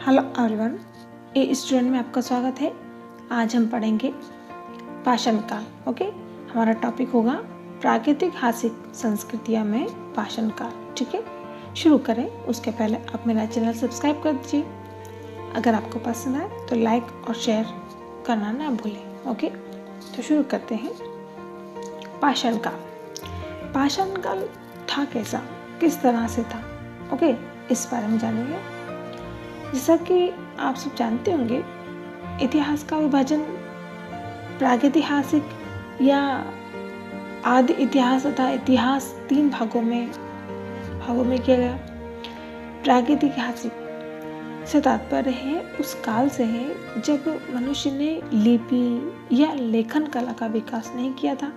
Hello everyone, a student में आपका स्वागत है। आज हम पढ़ेंगे पाषाण काल। ओके, हमारा टॉपिक होगा प्रागैतिहासिक संस्कृतियाँ में पाषाण काल। ठीक है, शुरू करें उसके पहले आप मेरा चैनल सब्सक्राइब कर दीजिए। अगर आपको पसंद आए तो लाइक और शेयर करना ना भूलें। ओके, तो शुरू करते हैं। पाषाण काल। पाषाण काल था कैसा, किस तरह से था? ओके, इस बारे में जानेंगे। जैसा कि आप सब जानते होंगे, इतिहास का विभाजन प्रागैतिहासिक या आदि इतिहास तथा इतिहास 3 भागों में किया गया। प्रागैतिहासिक से तात्पर्य है उस काल से है जब मनुष्य ने लिपि या लेखन कला का विकास नहीं किया था।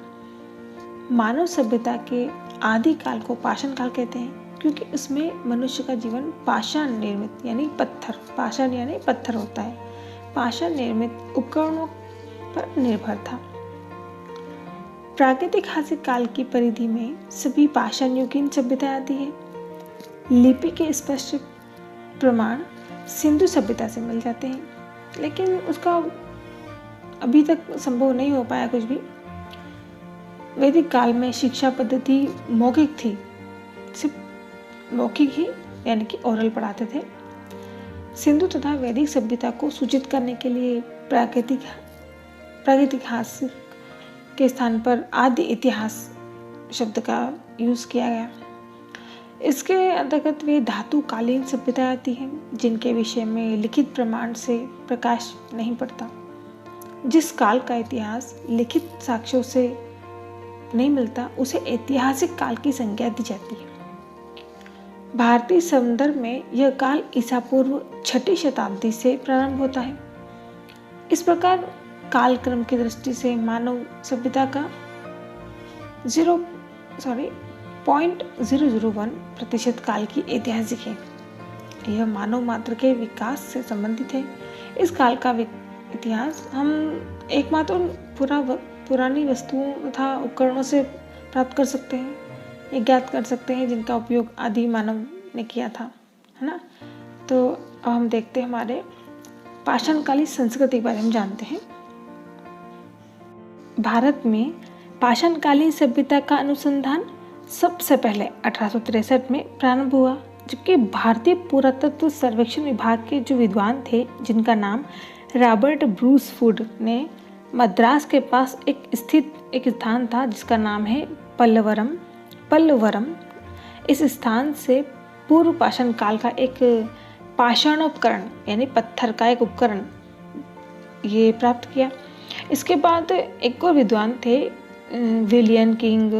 मानव सभ्यता के आदि काल को पाषाण काल कहते हैं, क्योंकि उसमें मनुष्य का जीवन पाषाण निर्मित यानी पत्थर, पाषाण यानी पत्थर होता है, पाषाण निर्मित उपकरणों पर निर्भर था। प्रागैतिहासिक काल की परिधि में सभी पाषाण युगीन सभ्यता आती है। लिपि के स्पष्ट प्रमाण सिंधु सभ्यता से मिल जाते हैं, लेकिन उसका अभी तक संभव नहीं हो पाया कुछ भी। वैदिक काल में शिक्षा पद्धति मौखिक थी, सिर्फ मौखिक ही यानी कि ओरल पढ़ाते थे। सिंधु तथा वैदिक सभ्यता को सूचित करने के लिए प्रागैतिहासिक के स्थान पर आदि इतिहास शब्द का यूज किया गया। इसके अंतर्गत वे धातुकालीन सभ्यता आती हैं जिनके विषय में लिखित प्रमाण से प्रकाश नहीं पड़ता। जिस काल का इतिहास लिखित साक्ष्यों से नहीं मिलता उसे ऐतिहासिक काल की संज्ञा दी जाती है। भारतीय संदर्भ में यह काल ईसा पूर्व 6ठी शताब्दी से प्रारंभ होता है। इस प्रकार कालक्रम की दृष्टि से मानव सभ्यता का 0.001% काल की ऐतिहासिक है। यह मानव मात्र के विकास से संबंधित है। इस काल का इतिहास हम एकमात्र पुरानी वस्तुओं तथा उपकरणों से प्राप्त कर सकते हैं, ये ज्ञात कर सकते हैं जिनका उपयोग आदि मानव ने किया था, है ना। तो अब हम देखते हैं हमारे पाषाणकालीन संस्कृति के बारे में जानते हैं। भारत में पाषाणकालीन सभ्यता का अनुसंधान सबसे पहले 1863 में प्रारंभ हुआ, जबकि भारतीय पुरातत्व सर्वेक्षण विभाग के जो विद्वान थे जिनका नाम रॉबर्ट ब्रूस वुड ने मद्रास के पास स्थित एक स्थान था जिसका नाम है पल्लवरम, इस स्थान से पूर्व पाषाण काल का एक पाषाणोपकरण यानी पत्थर का एक उपकरण ये प्राप्त किया। इसके बाद एक और विद्वान थे William King,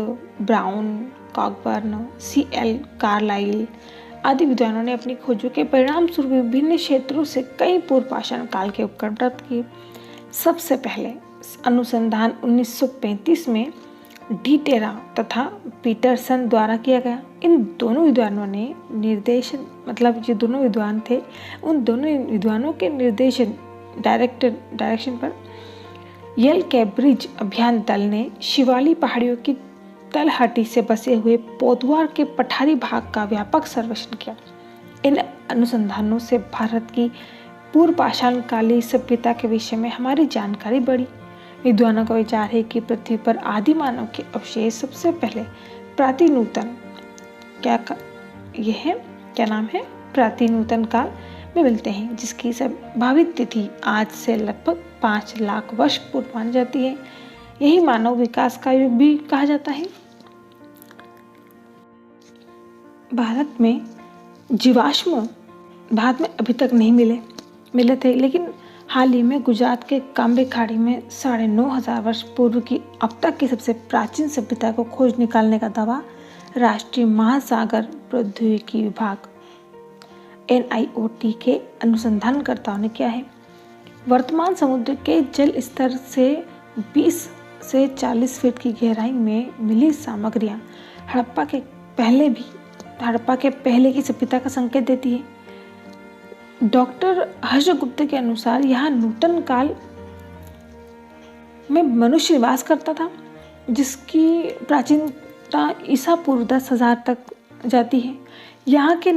Brown, Cockburn, CL Carlyle आदि विद्वानों ने अपनी खोजों के परिणाम स्वरूप विभिन्न क्षेत्रों से कई पूर्व पाषाण काल के उपकरण प्राप्त किए। सबसे पहले अनुसंधान 1935 में डी टेरा तथा पीटरसन द्वारा किया गया। इन दोनों विद्वानों ने जो दोनों विद्वान थे उन दोनों विद्वानों के डायरेक्शन पर यल कैब्रिज अभियान दल ने शिवालिक पहाड़ियों की तलहटी से बसे हुए पोद्वार के पठारी भाग का व्यापक सर्वेक्षण किया। इन अनुसंधानों से भारत की पूर्व पाषाण कालीन सभ्यता के विषय में हमारी जानकारी बढ़ी। विद्वानों का विचार है कि पृथ्वी पर आदि मानव के अवशेष सबसे पहले प्राचीनतम प्राचीनतम काल में मिलते हैं, जिसकी संभावित तिथि आज से लगभग 5 लाख वर्ष पूर्व मानी जाती है। यही मानव विकास का युग भी कहा जाता है। भारत में जीवाश्म भारत में अभी तक नहीं मिले थे, लेकिन हाल ही में गुजरात के काम्बे खाड़ी में 9,500 वर्ष पूर्व की अब तक की सबसे प्राचीन सभ्यता को खोज निकालने का दावा राष्ट्रीय महासागर प्रौद्योगिकी विभाग NIOT के अनुसंधानकर्ताओं ने किया है। वर्तमान समुद्र के जल स्तर से 20 से 40 फीट की गहराई में मिली सामग्रियां हड़प्पा के पहले की सभ्यता का संकेत देती है। डॉक्टर हर्षगुप्त के अनुसार यहाँ नूतन काल में मनुष्य निवास करता था, जिसकी प्राचीनता ईसा पूर्व 10,000 तक जाती है। यहाँ के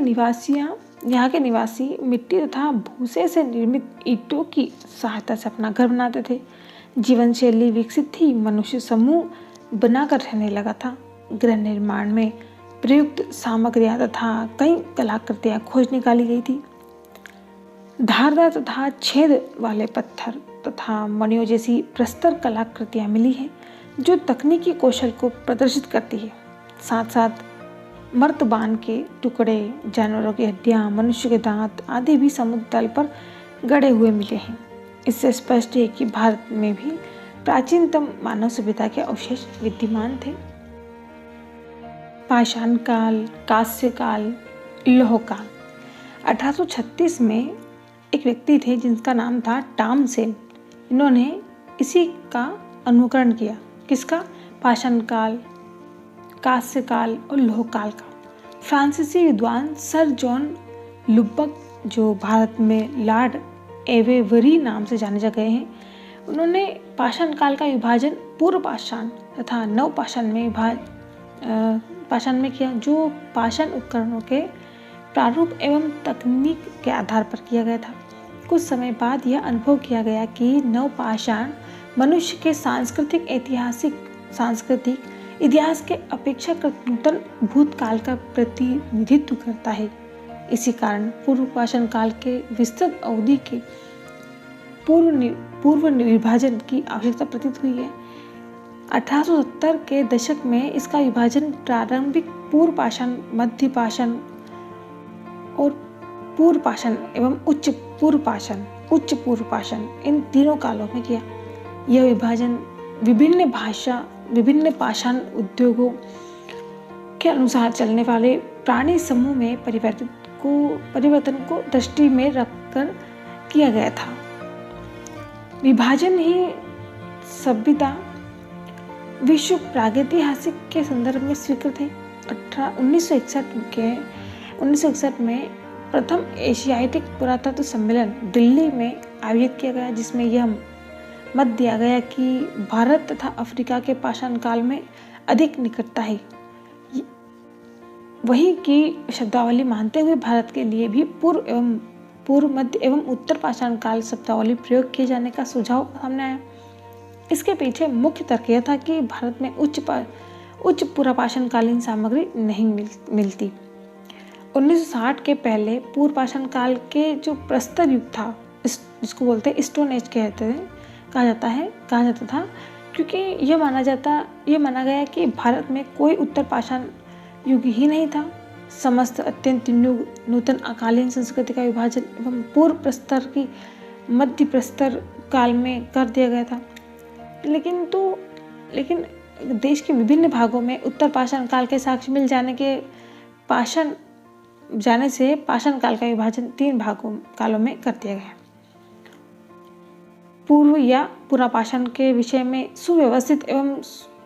यहाँ के निवासी मिट्टी तथा भूसे से निर्मित ईंटों की सहायता से अपना घर बनाते थे। जीवन शैली विकसित थी, मनुष्य समूह बनाकर रहने लगा था। गृह निर्माण में प्रयुक्त सामग्रियां तथा कई कलाकृतियां खोज निकाली गई थी। धारदार तथा छेद वाले पत्थर तथा मणियों जैसी प्रस्तर कलाकृतियां मिली हैं, जो तकनीकी कौशल को प्रदर्शित करती है। साथ साथ मर्तबान के टुकड़े, जानवरों की हड्डियां, मनुष्य के दांत आदि भी समुद्र तल पर गड़े हुए मिले हैं। इससे स्पष्ट है कि भारत में भी प्राचीनतम मानव सभ्यता के अवशेष विद्यमान थे। पाषाण काल, कांस्य काल, लौह काल। 1836 में एक व्यक्ति थे जिनका नाम था टॉम सेन। इन्होंने इसी का अनुकरण किया। किसका? पाषाण काल, कांस्य काल और लौह काल का। फ्रांसीसी विद्वान सर जॉन लुबक, जो भारत में लॉर्ड एवेवरी नाम से जाने गए हैं, उन्होंने पाषाण काल का विभाजन पूर्व पाषाण तथा नव पाषाण में किया, जो पाषाण उपकरणों के प्रारूप एवं तकनीक के आधार पर किया गया था। कुछ समय बाद यह अनुभव किया गया कि नव पाषाण मनुष्य के सांस्कृतिक इतिहास के अपेक्षाकृत नूतन भूतकाल का प्रतिनिधित्व करता है। इसी कारण पूर्व पाषाण काल के विस्तृत अवधि के पूर्व विभाजन की आवश्यकता प्रतीत हुई है। 1870 के दशक में इसका विभाजन प्रारंभिक पूर्व पाषाण, मध्य पाषाण और पूर्व पाषाण एवं उच्च पूर्व पाषाण इन तीनों कालों में किया। यह विभाजन विभिन्न पाषाण उद्योगों के अनुसार चलने वाले प्राणी समूह में परिवर्तन को दृष्टि में रखकर किया गया था। विभाजन ही सभ्यता विश्व प्रागैतिहासिक के संदर्भ में स्वीकृत है। 1961 में प्रथम एशियाटिक पुरातत्व सम्मेलन दिल्ली में आयोजित किया गया, जिसमें यह मत दिया गया कि भारत तथा अफ्रीका के पाषाण काल में अधिक निकटता है। वहीं की शब्दावली मानते हुए भारत के लिए भी पूर्व, मध्य एवं उत्तर पाषाण काल शब्दावली प्रयोग किए जाने का सुझाव सामने आया। इसके पीछे मुख्य तर्क यह था कि भारत में उच्च पुरापाषाण कालीन सामग्री नहीं मिलती। 1960 के पहले पूर्व पाषाण काल के जो प्रस्तर युग था, जिसको बोलते हैं स्टोन एज कहा जाता था, क्योंकि यह माना गया कि भारत में कोई उत्तर पाषाण युग ही नहीं था। समस्त अत्यंत नूतन अकालीन संस्कृति का विभाजन एवं पूर्व प्रस्तर की मध्य प्रस्तर काल में कर दिया गया था। लेकिन देश के विभिन्न भागों में उत्तर पाषाण काल के साक्ष्य मिल जाने से पाषाण काल का विभाजन 3 कालों में कर दिया गया। पूर्व या पुरापाषाण के विषय में सुव्यवस्थित एवं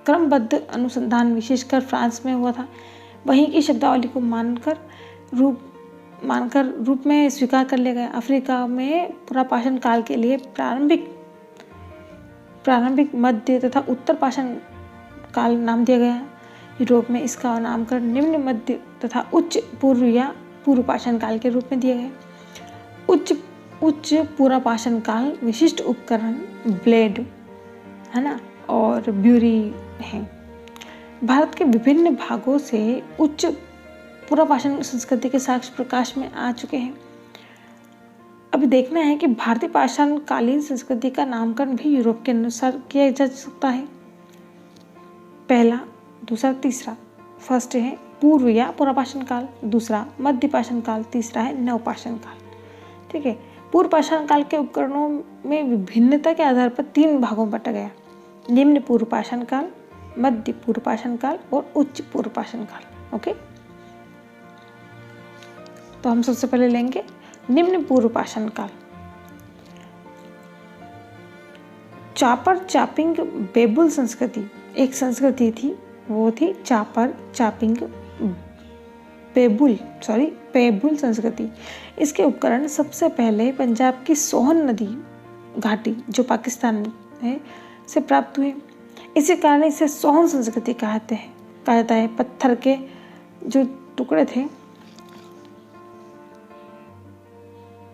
क्रमबद्ध अनुसंधान विशेषकर फ्रांस में हुआ था। वहीं की शब्दावली को मानकर रूप में स्वीकार कर लिया गया। अफ्रीका में पुरापाषाण काल के लिए प्रारंभिक मध्य तथा उत्तर पाषाण काल नाम दिया गया। यूरोप में इसका नामकरण निम्न मध्य तथा उच्च पूर्व या पूर्व पाषाण काल के रूप में दिया गया। उच्च पुरापाषाण काल विशिष्ट उपकरण ब्लेड है ना और ब्यूरी है। भारत के विभिन्न भागों से उच्च पुरापाषाण संस्कृति के साक्ष्य प्रकाश में आ चुके हैं। अभी देखना है कि भारतीय पाषाण कालीन संस्कृति का नामकरण भी यूरोप के अनुसार किया जा सकता है। पहला, दूसरा, तीसरा। फर्स्ट है पूर्व या पुरापाषाण काल, दूसरा मध्य पाषाण काल, तीसरा है नवपाषाण काल। ठीक है। पूर्व पाषाण काल के उपकरणों में विभिन्नता के आधार पर 3 भागों में बांटा गया: निम्न पूर्व पाषाण काल, मध्य पूर्व पाषाण काल और उच्च पूर्व पाषाण काल। ओके, तो हम सबसे पहले लेंगे निम्न पूर्व पाषाण काल। चापर चापिंग बेबुल संस्कृति एक संस्कृति थी, वो थी चापर चापिंग पेबुल संस्कृति। इसके उपकरण सबसे पहले पंजाब की सोहन नदी घाटी, जो पाकिस्तान में है, से प्राप्त हुए। इसी कारण इसे सोहन संस्कृति कहा जाता है। पत्थर के जो टुकड़े थे